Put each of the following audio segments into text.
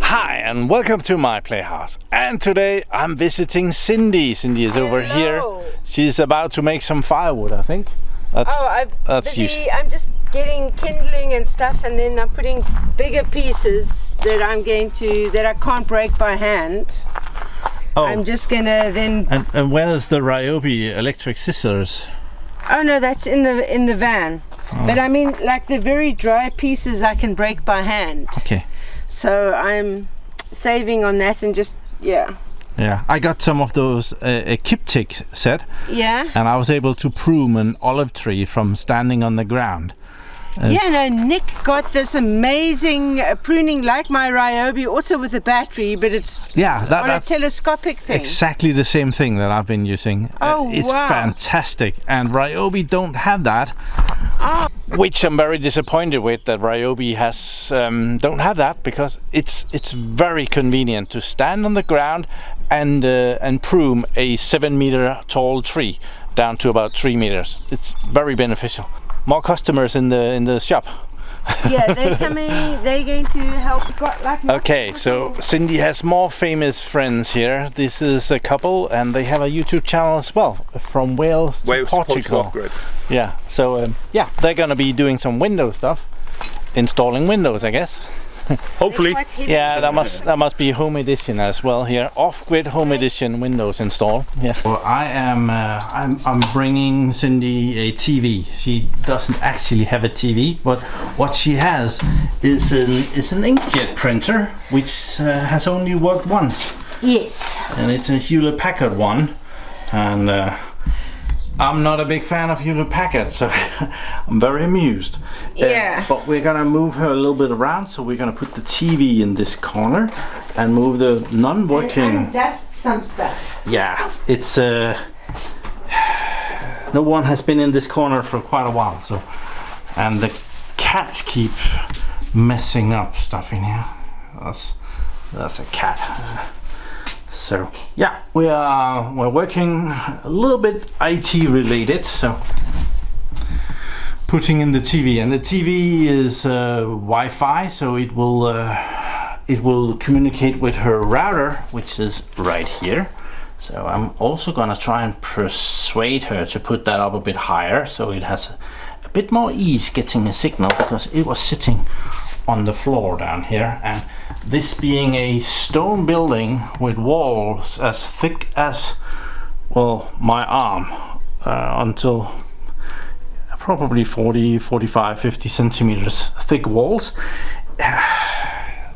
Hi and welcome to my playhouse, and today I'm visiting Cindy. Cindy is over here. She's about to make some firewood, I think. I'm just getting kindling and stuff, and then I'm putting bigger pieces that I can't break by hand. Oh. I'm just gonna then. And where's the Ryobi electric scissors? Oh no, that's in the van. Oh. But I mean, like the very dry pieces I can break by hand. Okay. So I'm saving on that and just, yeah. Yeah, I got some of those a Kiptik set. Yeah. And I was able to prune an olive tree from standing on the ground. Yeah, no, Nick got this amazing pruning like my Ryobi, also with a battery, but it's on a telescopic thing. Exactly the same thing that I've been using. Oh, it's wow. fantastic, and Ryobi don't have that. Oh. Which I'm very disappointed with, that Ryobi has don't have that, because it's very convenient to stand on the ground and prune a 7-meter tall tree down to about 3 meters. It's very beneficial. More customers in the shop. Yeah, they're coming. They're going to help. Okay, so Cindy has more famous friends here. This is a couple, and they have a YouTube channel as well, from Wales to Portugal. Off Grid. Yeah, so yeah, they're gonna be doing some window stuff, installing windows, I guess. Hopefully. Yeah, that must be home edition as well here. Off-grid home edition windows install. Yeah. Well, I'm bringing Cindy a TV. She doesn't actually have a TV, but what she has is an inkjet printer, which has only worked once. Yes. And it's a Hewlett-Packard one, and I'm not a big fan of Hewlett-Packard, so I'm very amused. Yeah. But we're gonna move her a little bit around, so we're gonna put the TV in this corner and move the non-working. And dust some stuff. Yeah, it's no one has been in this corner for quite a while, so, and the cats keep messing up stuff in here. That's a cat. So yeah, we're working a little bit IT related, so putting in the TV, and the TV is Wi-Fi, so it will communicate with her router, which is right here. So I'm also gonna try and persuade her to put that up a bit higher, so it has a bit more ease getting a signal, because it was sitting on the floor down here, and this being a stone building with walls as thick as, well, my arm, until probably 40, 45, 50 centimeters thick walls. The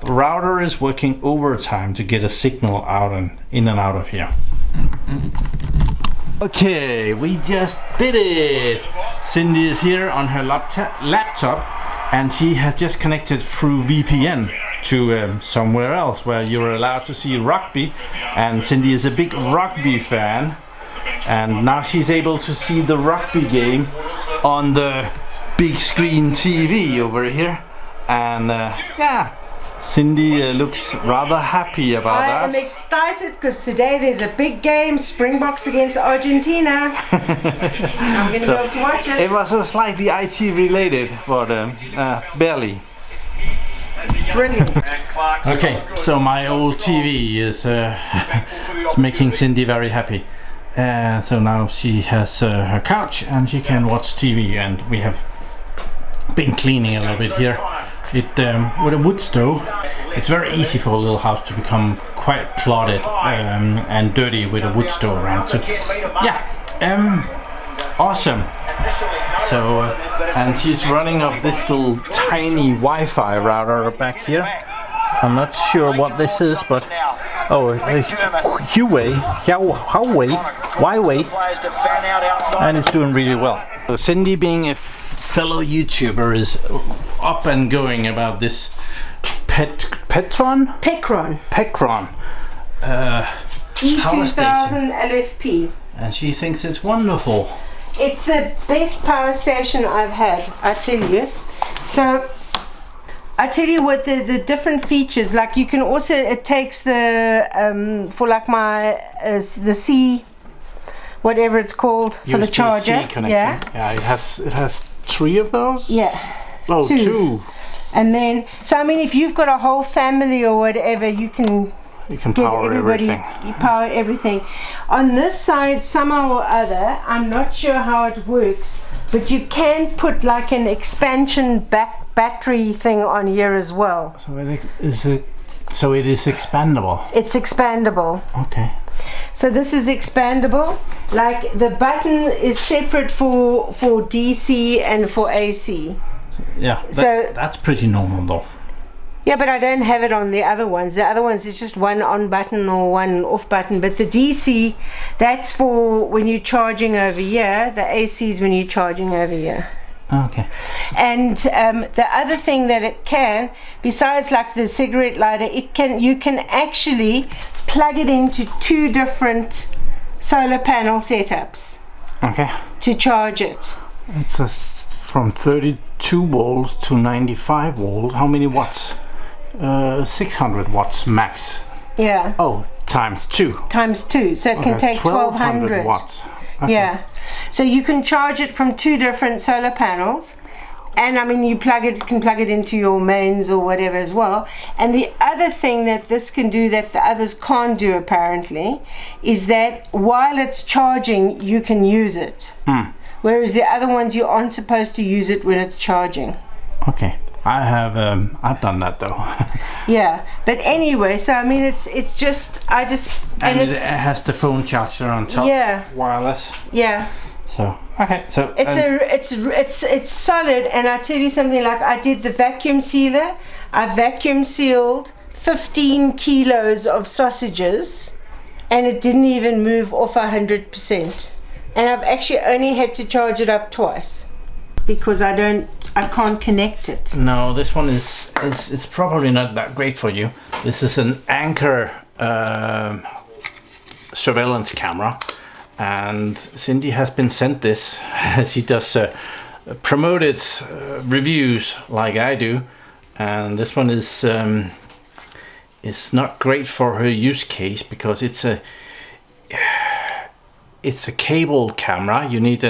router is working overtime to get a signal out and in and out of here. Okay, we just did it! Cindy is here on her laptop, and she has just connected through VPN to somewhere else where you're allowed to see rugby, and Cindy is a big rugby fan, and now she's able to see the rugby game on the big screen TV over here, and yeah, Cindy looks rather happy about that. I am excited because today there's a big game, Springboks against Argentina. I'm going to be able to watch it. It was slightly IT related, but barely. Brilliant. Okay, so my old TV is it's making Cindy very happy. So now she has her couch and she can watch TV, and we have been cleaning a little bit here. It with a wood stove, it's very easy for a little house to become quite cluttered and dirty with a wood stove around. So yeah, awesome. So and she's running off this little tiny Wi-Fi router back here. I'm not sure what this is, but oh, Huawei, and it's doing really well. So Cindy, being a fellow YouTuber, is up and going about this Pecron E2000 LFP, and she thinks it's wonderful. It's the best power station I've had, I tell you. So I tell you what, the different features, like you can also, it takes the for like my the C, whatever it's called, for the charger. USB-C connection. Yeah, it has 3 of those? Yeah. Oh, 2. And then, so I mean, if you've got a whole family or whatever, you can Power everything. You power everything. On this side, somehow or other, I'm not sure how it works, but you can put like an expansion battery thing on here as well. So it is expandable. It's expandable. Okay. So this is expandable. Like the button is separate for DC and for AC. Yeah. That's pretty normal though. Yeah, but I don't have it on the other ones. The other ones is just one on button or one off button. But the DC, that's for when you're charging over here. The AC is when you're charging over here. Okay. And the other thing that it can, besides like the cigarette lighter, you can actually plug it into 2 different solar panel setups. Okay. To charge it. It's from 32 volts to 95 volts. How many watts? 600 watts max. Yeah. Oh, times 2. Times 2, so it can take 1200 watts. Okay. Yeah. So you can charge it from 2 different solar panels, and I mean you can plug it into your mains or whatever as well. And the other thing that this can do that the others can't do apparently is that while it's charging you can use it. Whereas the other ones you aren't supposed to use it when it's charging. Okay. I've done that though. Yeah, but anyway, so I mean it's just and it has the phone charger on top. Yeah. Wireless. Yeah. So okay, so it's solid, and I tell you something, like I did the vacuum sealer. I vacuum sealed 15 kilos of sausages, and it didn't even move off 100%. And I've actually only had to charge it up twice because I can't connect it. No, this one it's probably not that great for you. This is an Anchor surveillance camera, and Cindy has been sent this. She does promoted reviews like I do, and this one is not great for her use case because it's a cable camera. You need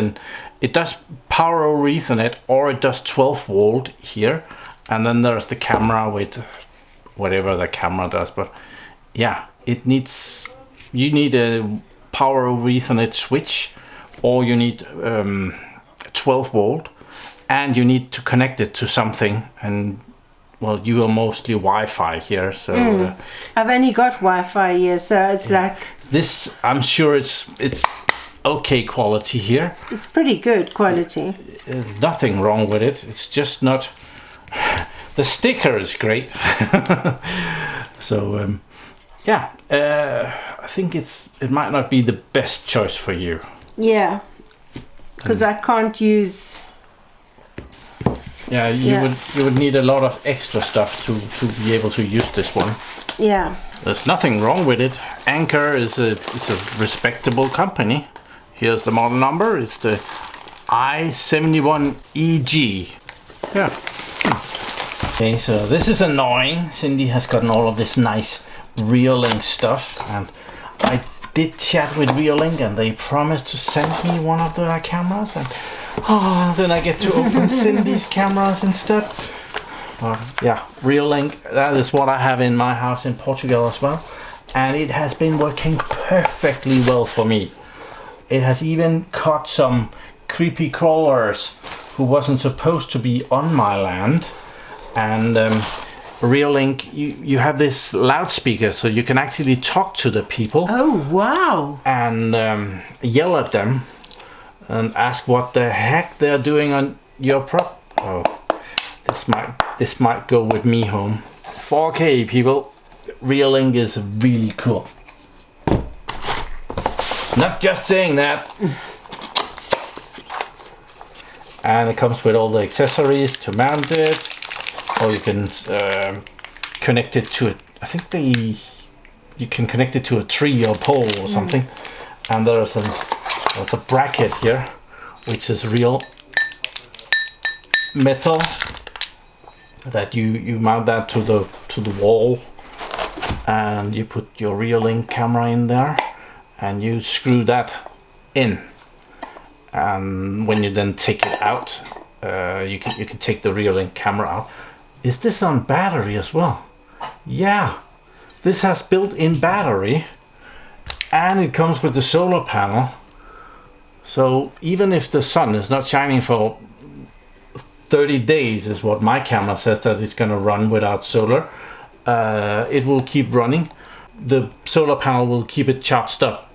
it does power over Ethernet, or it does 12 volt here, and then there's the camera with whatever the camera does. But yeah, you need a power over Ethernet switch, or you need 12 volt, and you need to connect it to something. And well, you are mostly Wi-Fi here, so I've only got Wi-Fi here, so it's like this. I'm sure it's okay quality here. It's pretty good quality. There's nothing wrong with it. It's just not. The sticker is great. So yeah, I think it might not be the best choice for you. Yeah, because I can't use. Yeah, you would need a lot of extra stuff to be able to use this one. Yeah. There's nothing wrong with it. Anchor is a respectable company. Here's the model number. It's the i71EG. Yeah. Okay, so this is annoying. Cindy has gotten all of this nice Reolink stuff, and I did chat with Reolink, and they promised to send me one of their cameras, and then I get to open Cindy's cameras instead. Yeah, Reolink, that is what I have in my house in Portugal as well, and it has been working perfectly well for me. It has even caught some creepy crawlers who wasn't supposed to be on my land. And Reolink, you have this loudspeaker, so you can actually talk to the people. Oh wow! And yell at them and ask what the heck they're doing on your prop. Oh, this might go with me home. 4K people, Reolink is really cool. Not just saying that. And it comes with all the accessories to mount it, or you can connect it to it. I think you can connect it to a tree or pole or something. And there's a bracket here, which is real metal that you mount that to the wall, and you put your Reolink camera in there. And you screw that in, and when you then take it out, you can take the Reolink camera out. Is this on battery as well? Yeah, this has built-in battery, and it comes with the solar panel. So even if the sun is not shining for 30 days, is what my camera says that it's going to run without solar, it will keep running. The solar panel will keep it charged up.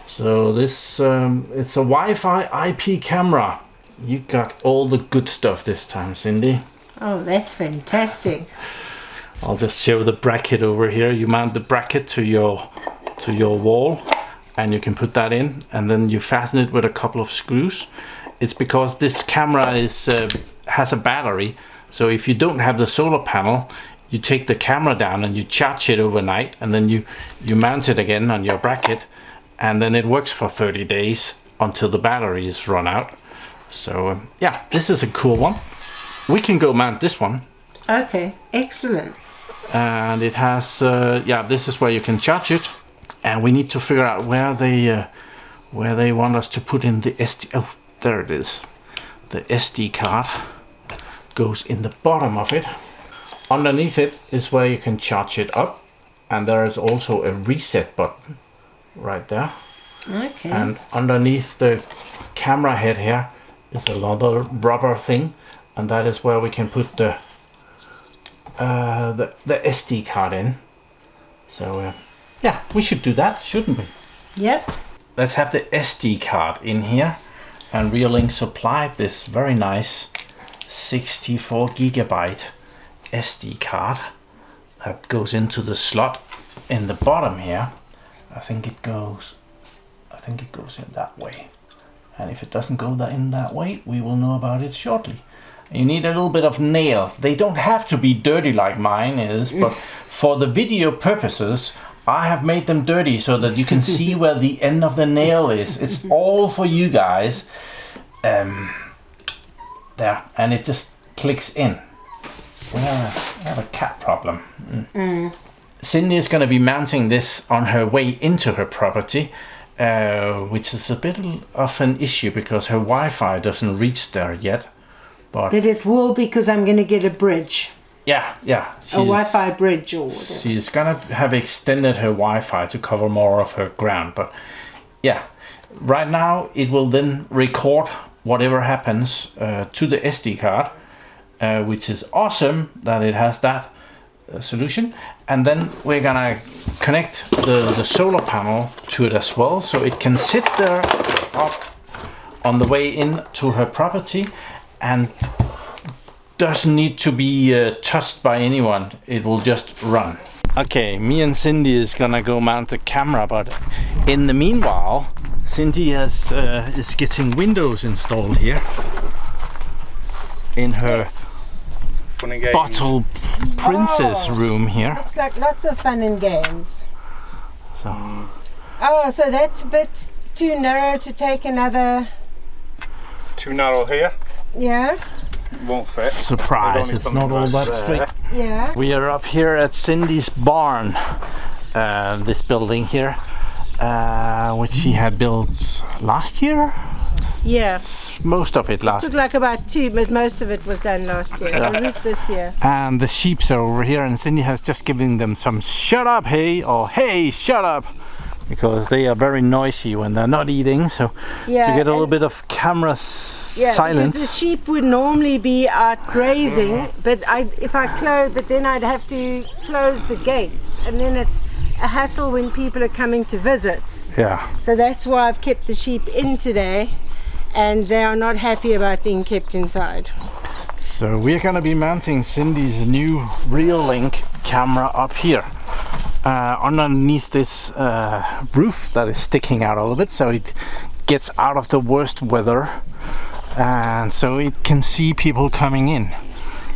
So this it's a Wi-Fi IP camera. You got all the good stuff this time, Cindy. Oh, that's fantastic. I'll just show the bracket over here. You mount the bracket to your wall, and you can put that in, and then you fasten it with a couple of screws. It's because this camera has a battery, so if you don't have the solar panel, you take the camera down and you charge it overnight, and then you mount it again on your bracket, and then it works for 30 days until the battery is run out. So yeah, this is a cool one. We can go mount this one. Okay, excellent. And it has yeah, this is where you can charge it, and we need to figure out where they want us to put in the SD. Oh, there it is. The SD card goes in the bottom of it. Underneath it is where you can charge it up, and there is also a reset button right there. Okay. And underneath the camera head here is another rubber thing, and that is where we can put the SD card in. So yeah, we should do that, shouldn't we? Yep. Let's have the SD card in here, and Reolink supplied this very nice 64 gigabyte SD card that goes into the slot in the bottom here. I think it goes in that way, and if it doesn't go in that way, we will know about it shortly. You need a little bit of nail. They don't have to be dirty like mine is, but for the video purposes, I have made them dirty so that you can see where the end of the nail is. It's all for you guys. There, and it just clicks in. I have a cat problem. Cindy is going to be mounting this on her way into her property, which is a bit of an issue because her Wi-Fi doesn't reach there yet. But it will, because I'm going to get a bridge. Yeah. A Wi-Fi bridge or whatever. She's going to have extended her Wi-Fi to cover more of her ground. But yeah, right now it will then record whatever happens to the SD card, which is awesome that it has that solution. And then we're gonna connect the solar panel to it as well, so it can sit there up on the way in to her property and doesn't need to be touched by anyone. It will just run. Okay, me and Cindy is gonna go mount the camera, but in the meanwhile, Cindy is getting windows installed here in her bottle princess room here. Looks like lots of fun and games. So. Oh, so that's a bit too narrow to take another. Too narrow here. Yeah. Won't fit. Surprise! It's not all that straight. Yeah. We are up here at Cindy's barn. This building here, which she had built last year. Yeah. Most of it last. It took like about 2, but most of it was done last year. The roof this year. And the sheeps are over here, and Cindy has just given them some "shut up, hey," or "hey, shut up," because they are very noisy when they're not eating. So to get a little bit of camera silence. Because the sheep would normally be out grazing, but then I'd have to close the gates, and then it's a hassle when people are coming to visit. Yeah. So that's why I've kept the sheep in today, and they are not happy about being kept inside. So we're going to be mounting Cindy's new Reolink camera up here underneath this roof that is sticking out a little bit, so it gets out of the worst weather, and so it can see people coming in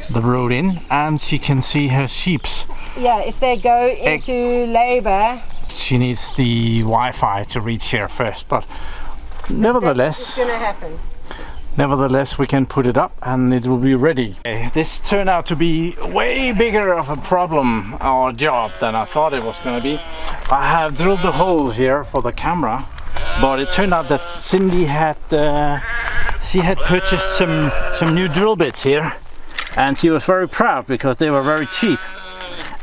the road in, and she can see her sheeps. Yeah, if they go into labor, she needs the Wi-Fi to reach here first, but nevertheless, it's gonna happen. Nevertheless, we can put it up and it will be ready. This turned out to be way bigger of a problem or job than I thought it was going to be. I have drilled the hole here for the camera, but it turned out that Cindy had she had purchased some new drill bits here, and she was very proud because they were very cheap.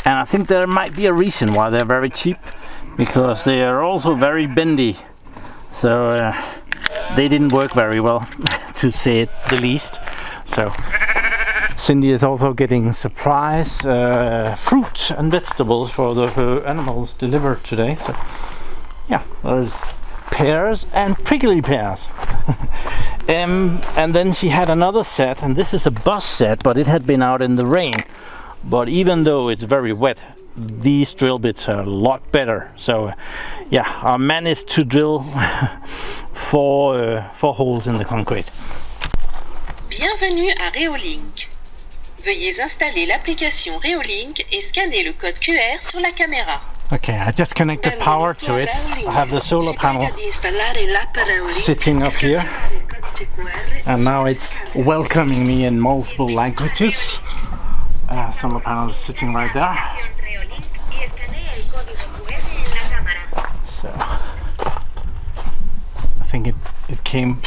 And I think there might be a reason why they're very cheap, because they are also very bendy. So they didn't work very well, to say it the least. So Cindy is also getting surprise fruit and vegetables for her animals delivered today. So yeah, there's pears and prickly pears. And then she had another set, and this is a bus set, but it had been out in the rain. But even though it's very wet, these drill bits are a lot better. So yeah, I managed to drill four holes in the concrete. Bienvenue à Reolink. Veuillez installer l'application Reolink et scanner le code QR sur la caméra. Okay, I just connected power to it. I have the solar panel sitting up here, and now it's welcoming me in multiple languages. Solar panel is sitting right there. So I think it came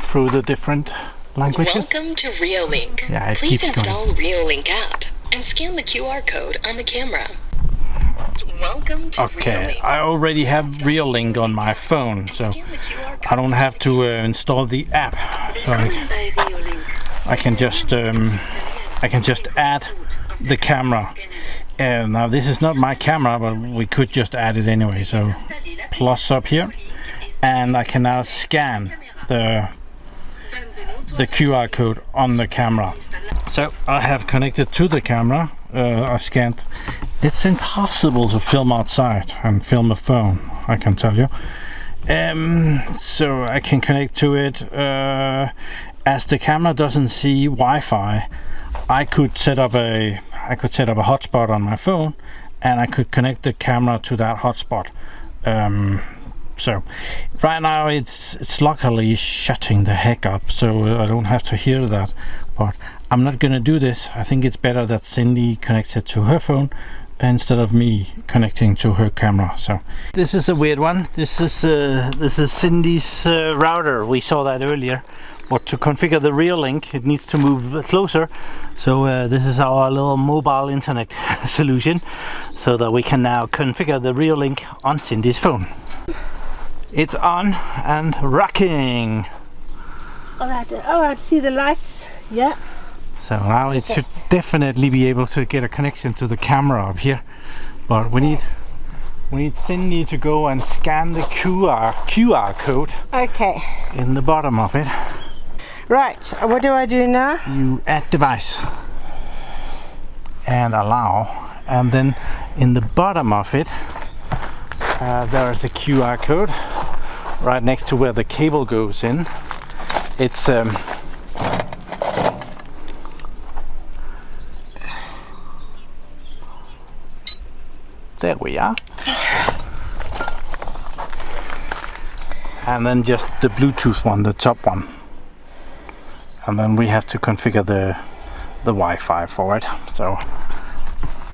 through the different languages. Welcome to Reolink. Yeah, it Please keeps install going. Reolink app and scan the QR code on the camera. Welcome to Okay, Reolink. I already have Reolink on my phone, so I don't have to install the app. So I can just add the camera. Now this is not my camera, but we could just add it anyway. So plus up here, and I can now scan the QR code on the camera. So I have connected to the camera. I scanned. It's impossible to film outside and film a phone, I can tell you. So I can connect to it. As the camera doesn't see Wi-Fi, I could set up a hotspot on my phone, and I could connect the camera to that hotspot. So right now it's luckily shutting the heck up, so I don't have to hear that. But I'm not gonna do this. I think it's better that Cindy connects it to her phone instead of me connecting to her camera. So this is a weird one. This is Cindy's router. We saw that earlier. But to configure the Reolink, it needs to move closer. So this is our little mobile internet solution, so that we can now configure the Reolink on Cindy's phone. It's on and rocking. Alright, see the lights? Yeah. So now it should definitely be able to get a connection to the camera up here. But we need Cindy to go and scan the QR code. Okay. In the bottom of it. Right, what do I do now? You add device and allow, and then in the bottom of it there is a QR code right next to where the cable goes in. It's there we are. And then just the Bluetooth one, the top one. And then we have to configure the Wi-Fi for it. So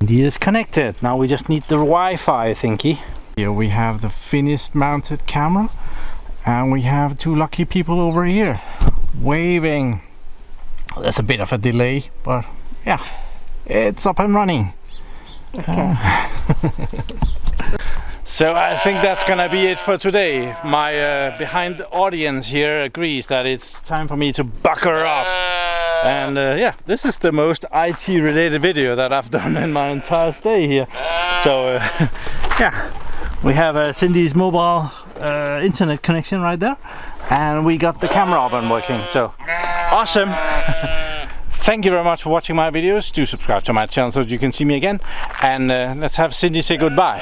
it is connected. Now we just need the Wi-Fi thingy. Here we have the finished mounted camera, and we have two lucky people over here waving. There's a bit of a delay, but yeah, it's up and running. Okay. So I think that's gonna be it for today. My behind the audience here agrees that it's time for me to bucker off. And yeah, this is the most IT related video that I've done in my entire stay here. So yeah, we have Cindy's mobile internet connection right there, and we got the camera up and working. So awesome. Thank you very much for watching my videos. Do subscribe to my channel so that you can see me again. And let's have Cindy say goodbye.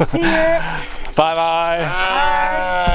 See you. Bye bye. Bye.